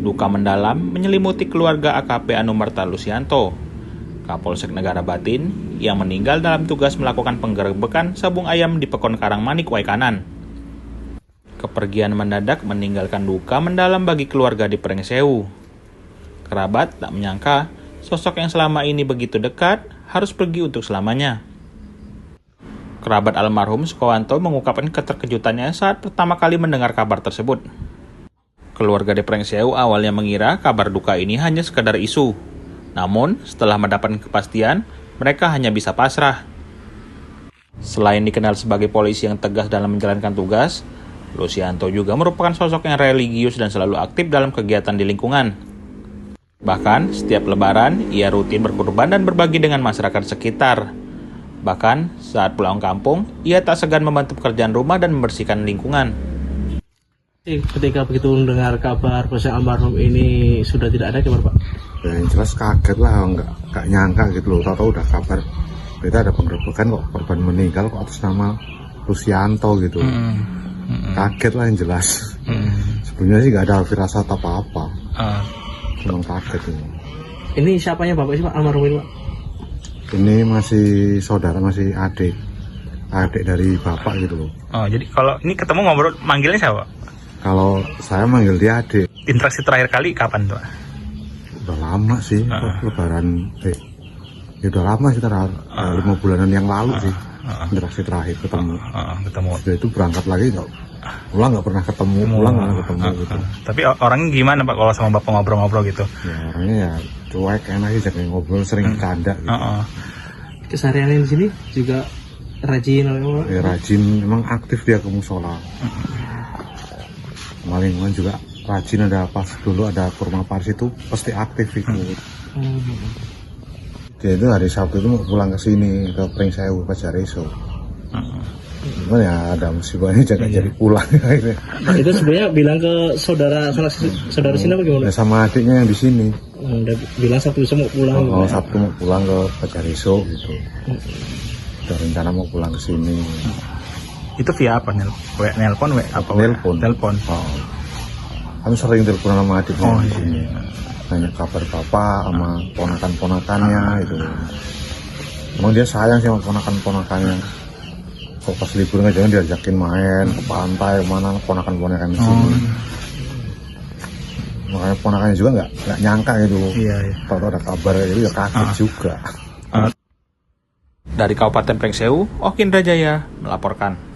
Duka mendalam menyelimuti keluarga AKP Anumerta Lusianto, Kapolsek Negara Batin, yang meninggal dalam tugas melakukan penggerebekan sabung ayam di Pekon Karangmanik, Waikanan. Kepergian mendadak meninggalkan duka mendalam bagi keluarga di Pringsewu. Kerabat tak menyangka sosok yang selama ini begitu dekat harus pergi untuk selamanya. Kerabat almarhum Sukowanto mengungkapkan keterkejutannya saat pertama kali mendengar kabar tersebut. Keluarga di Pringsewu awalnya mengira kabar duka ini hanya sekedar isu. Namun, setelah mendapatkan kepastian, mereka hanya bisa pasrah. Selain dikenal sebagai polisi yang tegas dalam menjalankan tugas, Lusianto juga merupakan sosok yang religius dan selalu aktif dalam kegiatan di lingkungan. Bahkan, setiap lebaran, ia rutin berkurban dan berbagi dengan masyarakat sekitar. Bahkan, saat pulang kampung, ia tak segan membantu pekerjaan rumah dan membersihkan lingkungan. Ketika begitu mendengar kabar Polsek almarhum ini sudah tidak ada, gimana Pak? Ya yang jelas kaget lah, nggak nyangka gitu loh. Tahu-tahu udah kabar kita ada penggerebekan kok korban meninggal kok atas nama Lusianto gitu. Kaget lah yang jelas. Sebenarnya sih nggak ada firasat apa-apa. Cuma kaget ini. Ini siapanya Bapak sih Pak almarhum ini Pak? Ini masih saudara, masih adik dari bapak gitu loh. Oh, jadi kalau ini ketemu ngobrol, manggilnya siapa? Kalau saya manggil dia adik. Interaksi terakhir kali kapan tuh? Udah lama sih, lebaran. Ya udah lama sih, 5 bulanan yang lalu sih. Interaksi terakhir ketemu. Setelah itu berangkat lagi nggak pernah ketemu, pulang nggak ketemu gitu. Tapi orangnya gimana Pak kalau sama Bapak ngobrol-ngobrol gitu? Ya orangnya ya cuek, enak sih, jadi ngobrol, sering bercanda gitu. Kesehariannya di sini juga rajin apa? Ya rajin, memang aktif dia ke musola. Lingkungan juga rajin, ada pas dulu ada kurma paris itu pasti aktif itu. Dia itu hari Sabtu itu mau pulang ke sini ke Pringsewu Pajareso. Cuman ya ada musibahnya jadi pulang akhirnya. Itu sebenarnya bilang ke saudara sini apa gimana? Ya, sama adiknya yang di sini. Udah bilang Sabtu mau pulang. Sabtu mau pulang ke Pajareso gitu. Udah rencana mau pulang ke sini. Itu via apa? Nelpon? Nelpon. Oh. Kami sering telepon sama adiknya di sini. Nanya kabar bapak sama ponakan-ponakannya itu. Emang dia sayang sih sama ponakan-ponakannya. Kok pas libur nggak jangan diajakin main ke pantai mana ponakan-ponakan di sini. Makanya ponakannya juga nggak nyangka gitu. Iya. Tahu ada kabar itu ya kaget juga. Dari Kabupaten Pringsewu, Okin Rajaya melaporkan.